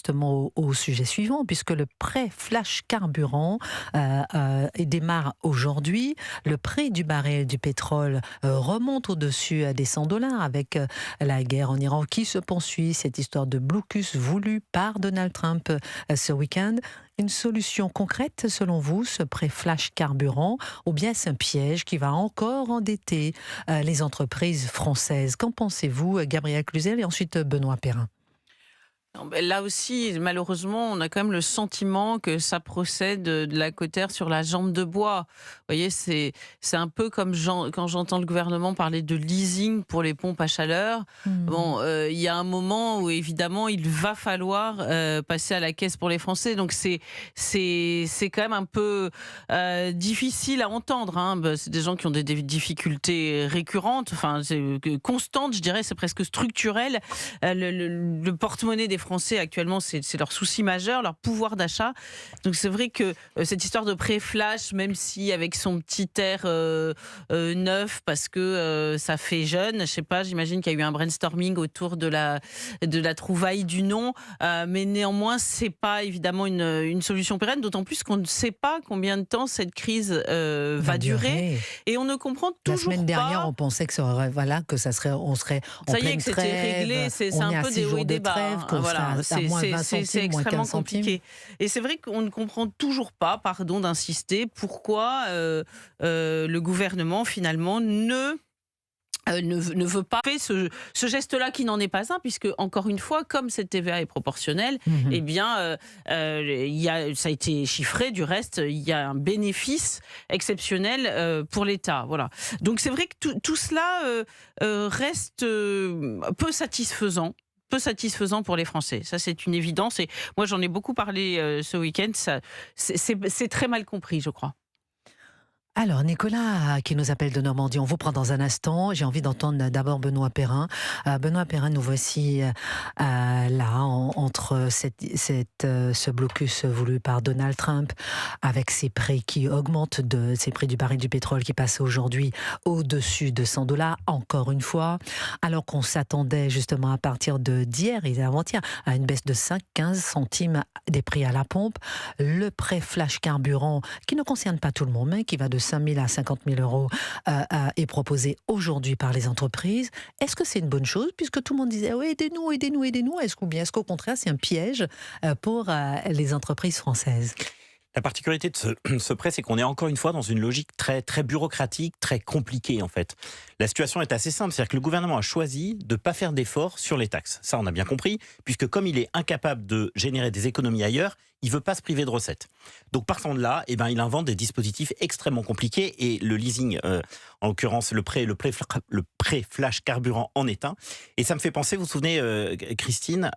Justement au sujet suivant, puisque le prêt flash carburant démarre aujourd'hui. Le prix du baril du pétrole remonte au-dessus des $100 avec la guerre en Iran qui se poursuit, cette histoire de blocus voulu par Donald Trump ce week-end. Une solution concrète selon vous, ce prêt flash carburant, ou bien c'est un piège qui va encore endetter les entreprises françaises? Qu'en pensez-vous, Gabriel Cluzel, et ensuite Benoît Perrin? Non, ben là aussi, malheureusement, on a quand même le sentiment que ça procède de la cautère sur la jambe de bois. Vous voyez, c'est un peu comme quand j'entends le gouvernement parler de leasing pour les pompes à chaleur. Bon, il y a un moment où évidemment il va falloir passer à la caisse pour les Français. Donc c'est quand même un peu difficile à entendre, hein. Ben, c'est des gens qui ont des difficultés récurrentes, enfin constantes, je dirais, c'est presque structurel. Le porte-monnaie des Français actuellement, c'est leur souci majeur, leur pouvoir d'achat. Donc c'est vrai que cette histoire de prêt flash, même si avec son petit air neuf, parce que ça fait jeune, je sais pas, j'imagine qu'il y a eu un brainstorming autour de la trouvaille du nom, mais néanmoins c'est pas évidemment une solution pérenne, d'autant plus qu'on ne sait pas combien de temps cette crise va durer, et on ne comprend toujours pas. La semaine dernière, on pensait que on serait en ça y est, pleine que c'était trêve, réglé, c'est on est un à peu 6 des hauts jours et de des bas, trêve, hein. Voilà, à moins 20 c'est centimes, moins extrêmement 15 centimes. compliqué. Et c'est vrai qu'on ne comprend toujours pas, pardon d'insister, pourquoi le gouvernement finalement ne veut pas faire ce geste-là qui n'en est pas un, puisque, encore une fois, comme cette TVA est proportionnelle, eh bien, ça a été chiffré, du reste, il y a un bénéfice exceptionnel pour l'État. Voilà. Donc c'est vrai que tout cela reste peu satisfaisant pour les Français. Ça, c'est une évidence. Et moi, j'en ai beaucoup parlé ce week-end. C'est très mal compris, je crois. Alors, Nicolas, qui nous appelle de Normandie, on vous prend dans un instant. J'ai envie d'entendre d'abord Benoît Perrin. Benoît Perrin, nous voici entre ce blocus voulu par Donald Trump, avec ces prix qui augmentent, ces prix du baril du pétrole qui passent aujourd'hui au-dessus de $100, encore une fois, alors qu'on s'attendait justement à partir d'hier et d'avant-hier à une baisse de 5-15 centimes des prix à la pompe. Le prêt flash carburant, qui ne concerne pas tout le monde, mais qui va de 5 000 à 50 000 euros, est proposé aujourd'hui par les entreprises. Est-ce que c'est une bonne chose, puisque tout le monde disait oh, aidez-nous, aidez-nous, aidez-nous? Est-ce qu'au contraire c'est un piège pour les entreprises françaises? La particularité de ce prêt, c'est qu'on est encore une fois dans une logique très, très bureaucratique, très compliquée en fait. La situation est assez simple, c'est-à-dire que le gouvernement a choisi de ne pas faire d'efforts sur les taxes. Ça, on a bien compris, puisque comme il est incapable de générer des économies ailleurs, il ne veut pas se priver de recettes. Donc partant de là, il invente des dispositifs extrêmement compliqués, et le leasing, en l'occurrence le prêt flash carburant en est un. Et ça me fait penser, vous vous souvenez, Christine,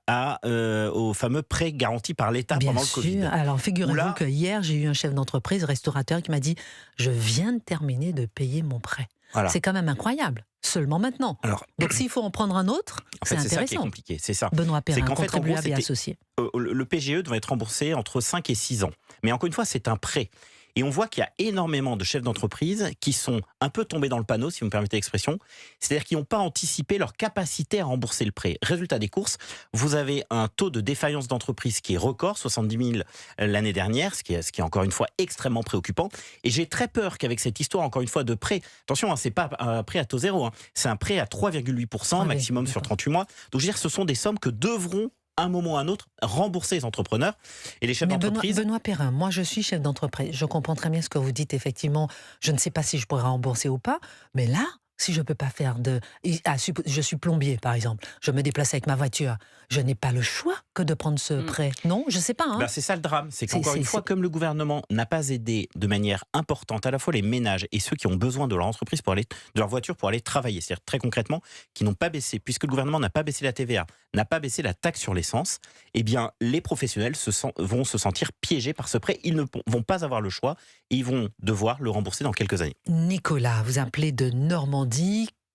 au fameux prêt garanti par l'État pendant le Covid. Bien sûr. Alors figurez-vous que hier, j'ai eu un chef d'entreprise, restaurateur, qui m'a dit « Je viens de terminer de payer mon prêt ». Voilà. C'est quand même incroyable. Seulement maintenant. Donc s'il faut en prendre un autre, c'est intéressant. C'est ça qui est compliqué, c'est ça. Benoît Perrin, contribuable et associé. Le PGE doit être remboursé entre 5 et 6 ans. Mais encore une fois, c'est un prêt. Et on voit qu'il y a énormément de chefs d'entreprise qui sont un peu tombés dans le panneau, si vous me permettez l'expression. C'est-à-dire qu'ils n'ont pas anticipé leur capacité à rembourser le prêt. Résultat des courses, vous avez un taux de défaillance d'entreprise qui est record, 70 000 l'année dernière, ce qui est encore une fois extrêmement préoccupant. Et j'ai très peur qu'avec cette histoire, encore une fois, de prêt, attention, hein, c'est pas un prêt à taux zéro, hein, c'est un prêt à 3,8% maximum sur 38 mois. Donc je veux dire, ce sont des sommes que devront un moment ou un autre, rembourser les entrepreneurs et les chefs d'entreprise. Benoît Perrin, moi je suis chef d'entreprise, je comprends très bien ce que vous dites, effectivement, je ne sais pas si je pourrais rembourser ou pas, mais là, si je ne peux pas faire je suis plombier par exemple, je me déplace avec ma voiture, je n'ai pas le choix que de prendre ce prêt. Non, je ne sais pas. Hein. C'est ça le drame, c'est qu'encore une fois, comme le gouvernement n'a pas aidé de manière importante à la fois les ménages et ceux qui ont besoin de leur entreprise de leur voiture pour aller travailler, c'est-à-dire très concrètement, qui n'ont pas baissé, puisque le gouvernement n'a pas baissé la TVA, n'a pas baissé la taxe sur l'essence, eh bien les professionnels vont se sentir piégés par ce prêt, ils ne vont pas avoir le choix et ils vont devoir le rembourser dans quelques années. Nicolas, vous appelez de Normandie.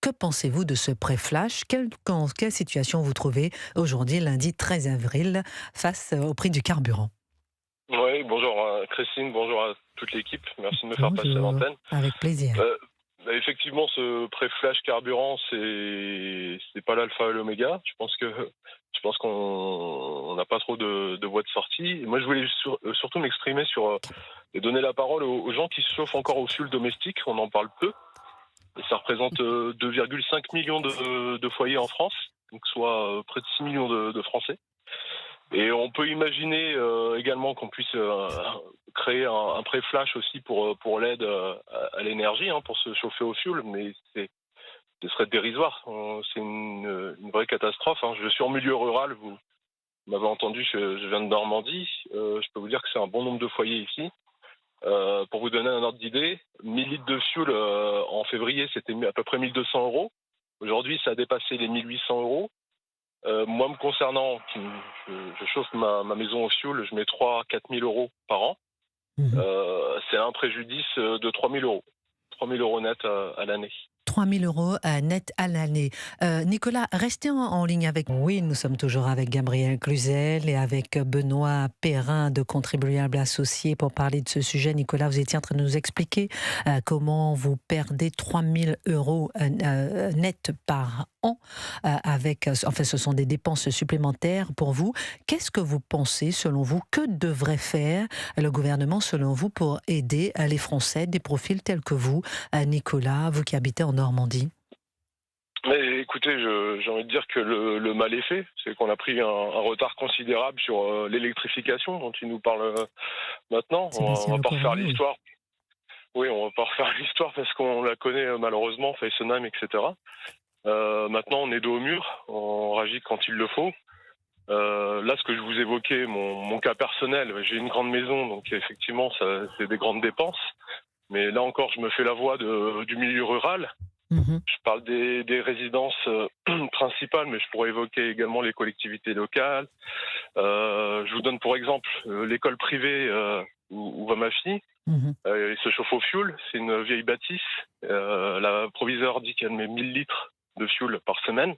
Que pensez-vous de ce prêt flash? Quelle situation vous trouvez aujourd'hui, lundi 13 avril, face au prix du carburant? Oui, bonjour Christine, bonjour à toute l'équipe. Merci de me faire passer à l'antenne. Avec plaisir. Effectivement, ce pré-flash carburant, c'est pas l'alpha et l'oméga. Je pense qu'on n'a pas trop de voies de sortie. Et moi, je voulais surtout m'exprimer sur et donner la parole aux gens qui se chauffent encore au fioul domestique. On en parle peu. Et ça représente 2,5 millions de foyers en France, donc soit près de 6 millions de Français. Et on peut imaginer également qu'on puisse créer un pré-flash aussi pour l'aide à l'énergie, pour se chauffer au fioul, mais ce serait dérisoire. C'est une vraie catastrophe. Je suis en milieu rural, vous m'avez entendu, je viens de Normandie. Je peux vous dire que c'est un bon nombre de foyers ici. Pour vous donner un ordre d'idée, 1000 litres de fioul en février, c'était à peu près 1200 euros. Aujourd'hui, ça a dépassé les 1800 euros. Moi, me concernant, je chauffe ma maison au fioul, je mets 3-4 000 euros par an. C'est un préjudice de 3 000 euros. 3 000 euros net à l'année. 3 000 euros net à l'année. Nicolas, restez en ligne avec nous. Oui, nous sommes toujours avec Gabriel Cluzel et avec Benoît Perrin de Contribuables Associés pour parler de ce sujet. Nicolas, vous étiez en train de nous expliquer comment vous perdez 3 000 euros net par an ce sont des dépenses supplémentaires pour vous. Qu'est-ce que vous pensez, selon vous, que devrait faire le gouvernement, selon vous, pour aider les Français, des profils tels que vous, Nicolas, vous qui habitez en Normandie? Mais écoutez, j'ai envie de dire que le mal est fait. C'est qu'on a pris un retard considérable sur l'électrification dont il nous parle maintenant. On va pas refaire l'histoire. Oui, on va pas refaire l'histoire parce qu'on la connaît malheureusement, Fessenheim, etc. Maintenant, on est dos au mur, on réagit quand il le faut. Là, ce que je vous évoquais, mon cas personnel, j'ai une grande maison, donc effectivement, c'est des grandes dépenses. Mais là encore, je me fais la voix du milieu rural. Je parle des résidences principales, mais je pourrais évoquer également les collectivités locales. Je vous donne pour exemple l'école privée où va ma fille. Il se chauffe au fioul, c'est une vieille bâtisse. La proviseure dit qu'elle met 1000 litres de fioul par semaine.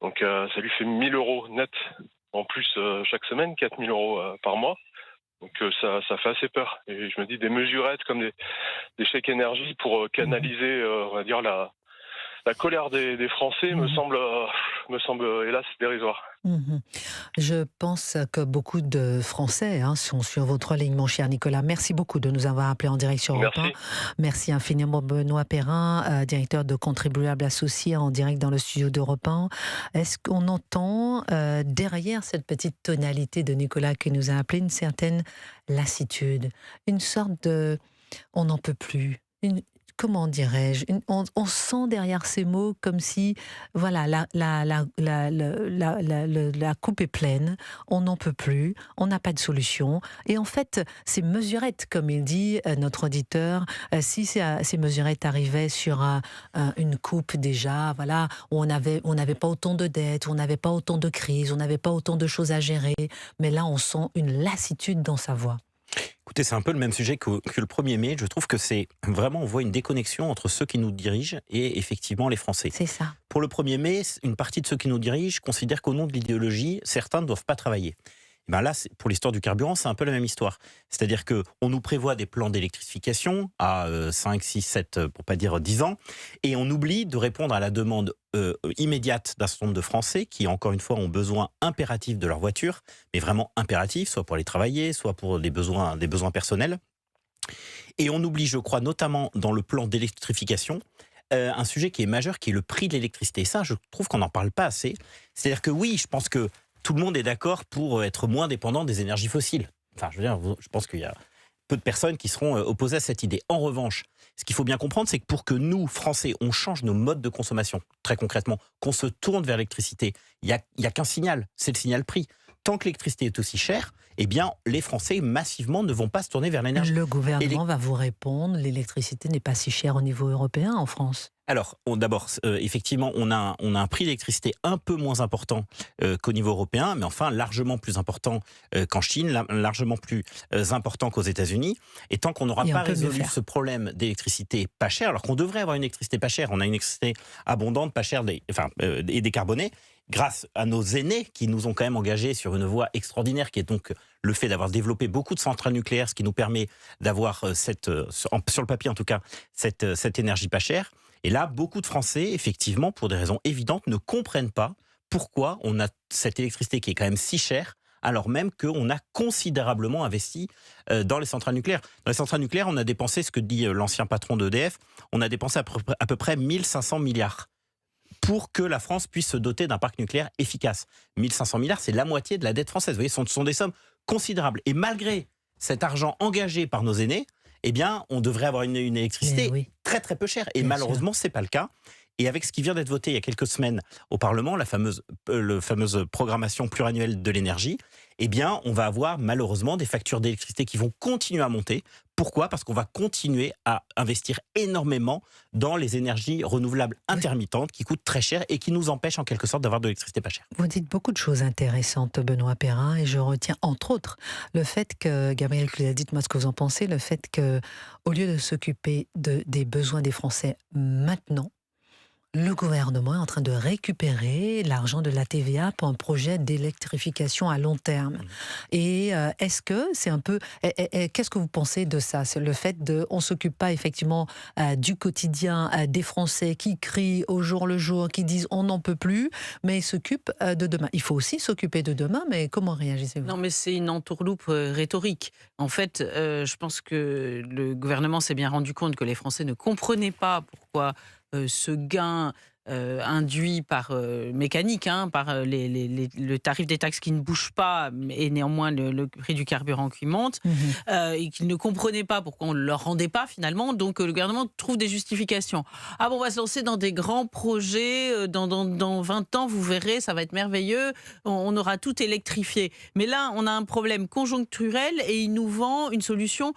Donc ça lui fait 1000 euros net en plus chaque semaine, 4000 euros par mois. Donc ça fait assez peur. Et je me dis des mesurettes comme des chèques énergie pour canaliser, on va dire, la colère des Français me semble hélas dérisoire. Je pense que beaucoup de Français sont sur votre ligne, mon cher Nicolas. Merci beaucoup de nous avoir appelés en direct sur Europe 1. Merci infiniment, Benoît Perrin, directeur de Contribuables Associés en direct dans le studio d'Europe 1. Est-ce qu'on entend derrière cette petite tonalité de Nicolas qui nous a appelé une certaine lassitude, une sorte de « on n'en peut plus », comment dirais-je, on sent derrière ces mots comme si, voilà, la coupe est pleine, on n'en peut plus, on n'a pas de solution. Et en fait, ces mesurettes, comme il dit notre auditeur, si ces mesurettes arrivaient sur une coupe déjà, voilà, où on n'avait pas autant de dettes, où on n'avait pas autant de crises, on n'avait pas autant de choses à gérer, mais là, on sent une lassitude dans sa voix. Écoutez, c'est un peu le même sujet que le 1er mai. Je trouve que c'est vraiment, on voit une déconnexion entre ceux qui nous dirigent et effectivement les Français. C'est ça. Pour le 1er mai, une partie de ceux qui nous dirigent considèrent qu'au nom de l'idéologie, certains ne doivent pas travailler. Et ben là, pour l'histoire du carburant, c'est un peu la même histoire. C'est-à-dire qu'on nous prévoit des plans d'électrification à 5, 6, 7, pour pas dire 10 ans, et on oublie de répondre à la demande immédiate d'un certain nombre de Français qui, encore une fois, ont besoin impératifs de leur voiture, mais vraiment impératifs, soit pour aller travailler, soit pour des besoins personnels. Et on oublie, je crois, notamment dans le plan d'électrification, un sujet qui est majeur, qui est le prix de l'électricité. Et ça, je trouve qu'on n'en parle pas assez. C'est-à-dire que oui, je pense que tout le monde est d'accord pour être moins dépendant des énergies fossiles. Enfin, je veux dire, je pense qu'il y a peu de personnes qui seront opposées à cette idée. En revanche, ce qu'il faut bien comprendre, c'est que pour que nous, Français, on change nos modes de consommation, très concrètement, qu'on se tourne vers l'électricité, il y a qu'un signal, c'est le signal prix. Tant que l'électricité est aussi chère, eh bien, les Français, massivement, ne vont pas se tourner vers l'énergie. Le gouvernement va vous répondre, l'électricité n'est pas si chère au niveau européen en France. Alors, d'abord, effectivement, on a un prix d'électricité un peu moins important qu'au niveau européen, mais enfin largement plus important qu'en Chine, largement plus important qu'aux États-Unis. Et tant qu'on n'aura pas résolu ce problème d'électricité pas chère, alors qu'on devrait avoir une électricité pas chère, on a une électricité abondante, pas chère et décarbonée, grâce à nos aînés qui nous ont quand même engagés sur une voie extraordinaire, qui est donc le fait d'avoir développé beaucoup de centrales nucléaires, ce qui nous permet d'avoir sur le papier en tout cas, cette énergie pas chère. Et là, beaucoup de Français, effectivement, pour des raisons évidentes, ne comprennent pas pourquoi on a cette électricité qui est quand même si chère, alors même qu'on a considérablement investi dans les centrales nucléaires. Dans les centrales nucléaires, on a dépensé, ce que dit l'ancien patron d'EDF, on a dépensé à peu près 1500 milliards pour que la France puisse se doter d'un parc nucléaire efficace. 1500 milliards, c'est la moitié de la dette française. Vous voyez, ce sont des sommes considérables. Et malgré cet argent engagé par nos aînés, eh bien, on devrait avoir une électricité très très peu chère. Et malheureusement, ce n'est pas le cas. Et avec ce qui vient d'être voté il y a quelques semaines au Parlement, la fameuse programmation pluriannuelle de l'énergie, eh bien, on va avoir malheureusement des factures d'électricité qui vont continuer à monter. Pourquoi ? Parce qu'on va continuer à investir énormément dans les énergies renouvelables intermittentes qui coûtent très cher et qui nous empêchent en quelque sorte d'avoir de l'électricité pas chère. Vous dites beaucoup de choses intéressantes, Benoît Perrin, et je retiens entre autres le fait que, Gabriel Cluzel, dites-moi ce que vous en pensez, le fait qu'au lieu de s'occuper des besoins des Français maintenant, le gouvernement est en train de récupérer l'argent de la TVA pour un projet d'électrification à long terme. Et est-ce que c'est un peu... qu'est-ce que vous pensez de ça ? C'est le fait qu'on ne s'occupe pas effectivement du quotidien des Français qui crient au jour le jour, qui disent on n'en peut plus, mais ils s'occupent de demain. Il faut aussi s'occuper de demain, mais comment réagissez-vous ? Non, mais c'est une entourloupe rhétorique. En fait, je pense que le gouvernement s'est bien rendu compte que les Français ne comprenaient pas pourquoi ce gain induit par mécanique, par le tarif des taxes qui ne bouge pas et néanmoins le prix du carburant qui monte, et qu'ils ne comprenaient pas pourquoi on ne leur rendait pas finalement. Donc le gouvernement trouve des justifications. Ah bon, on va se lancer dans des grands projets, dans 20 ans, vous verrez, ça va être merveilleux, on aura tout électrifié. Mais là, on a un problème conjoncturel et il nous vend une solution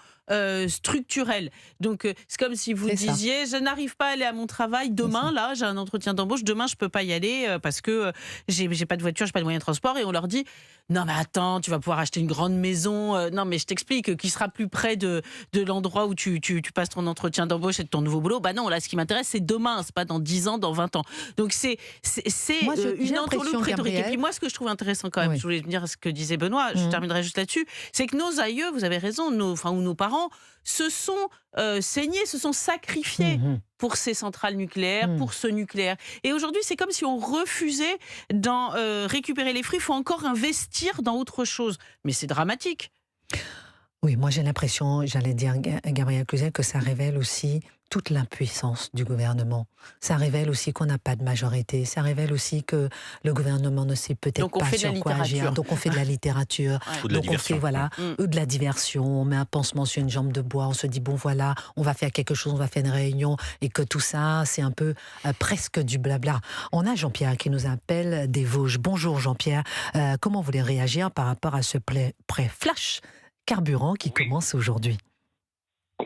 structurelle. Donc c'est comme si vous disiez, je n'arrive pas à aller à mon travail demain, là j'ai un entretien d'embauche, demain je peux pas y aller parce que j'ai pas de voiture, j'ai pas de moyen de transport, et on leur dit non mais attends, tu vas pouvoir acheter une grande maison, non mais je t'explique, qui sera plus près de l'endroit où tu passes ton entretien d'embauche et de ton nouveau boulot. Bah non, là ce qui m'intéresse c'est demain, c'est pas dans 10 ans, dans 20 ans. Donc c'est une entourloupe rhétorique. Et puis moi ce que je trouve intéressant quand même, je voulais dire ce que disait Benoît, je terminerai juste là-dessus, c'est que nos aïeux, vous avez raison, nos parents se sont saignés, se sont sacrifiés pour ces centrales nucléaires, pour ce nucléaire. Et aujourd'hui, c'est comme si on refusait d'en récupérer les fruits. Il faut encore investir dans autre chose. Mais c'est dramatique. Oui, moi j'ai l'impression, j'allais dire, Gabriel Cluzel, que ça révèle aussi toute l'impuissance du gouvernement. Ça révèle aussi qu'on n'a pas de majorité. Ça révèle aussi que le gouvernement ne sait peut-être pas sur quoi agir. Donc on fait de la littérature. Ou de la diversion. On fait, ou de la diversion. On met un pansement sur une jambe de bois. On se dit, bon voilà, on va faire quelque chose, on va faire une réunion. Et que tout ça, c'est un peu presque du blabla. On a Jean-Pierre qui nous appelle des Vosges. Bonjour Jean-Pierre. Comment vous voulez réagir par rapport à ce pré-flash carburant qui commence aujourd'hui ?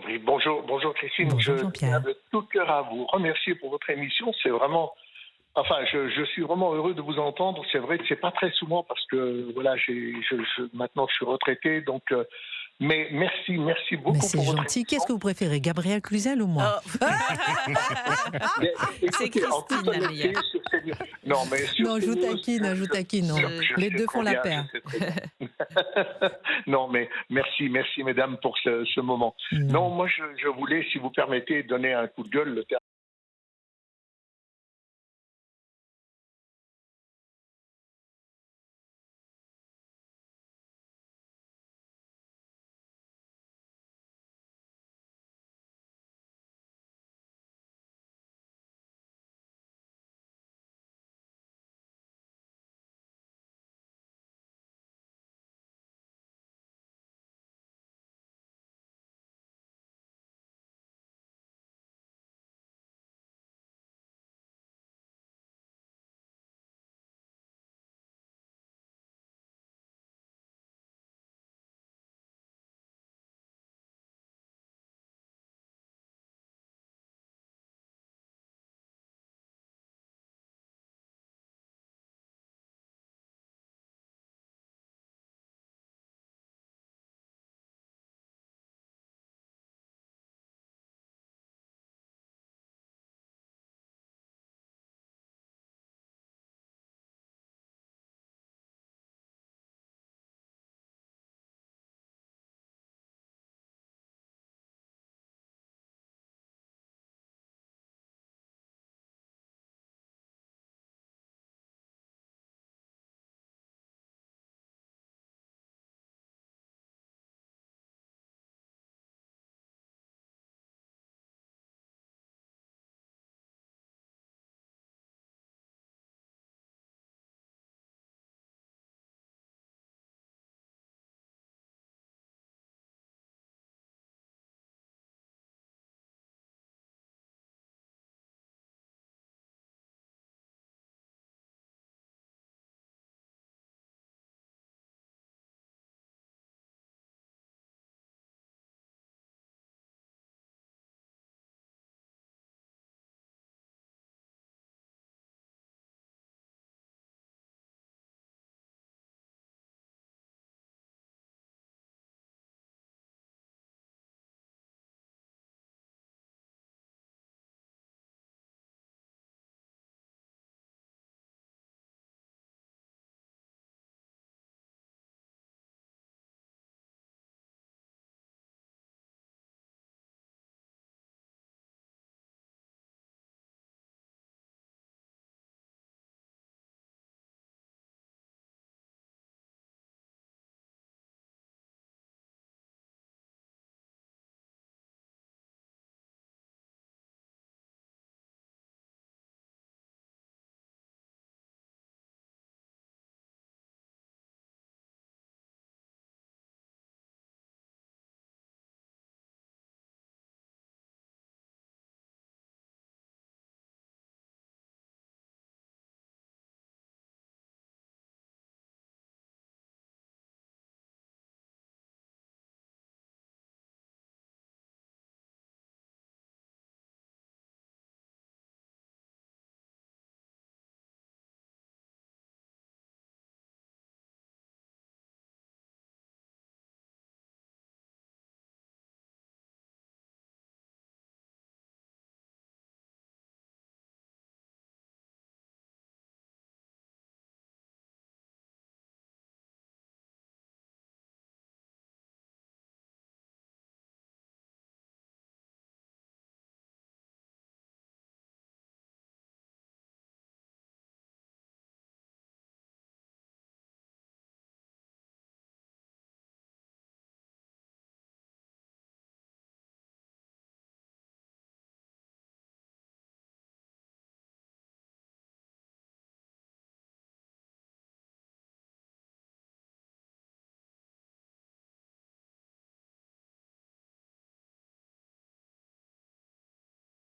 Oui, bonjour Christine. Bonjour, je tiens de tout cœur à vous remercier pour votre émission. C'est vraiment, je suis vraiment heureux de vous entendre. C'est vrai que c'est pas très souvent parce que voilà, maintenant je suis retraité, donc. Mais merci beaucoup. Mais c'est pour gentil. Votre Qu'est-ce que vous préférez, Gabriel Cluzel ou moi ? C'est Christine la meilleure. Non, mais non, je vous taquine. Non. Les deux font la paire. Non, mais merci mesdames pour ce moment. Non, moi je voulais, si vous permettez, donner un coup de gueule. Le terme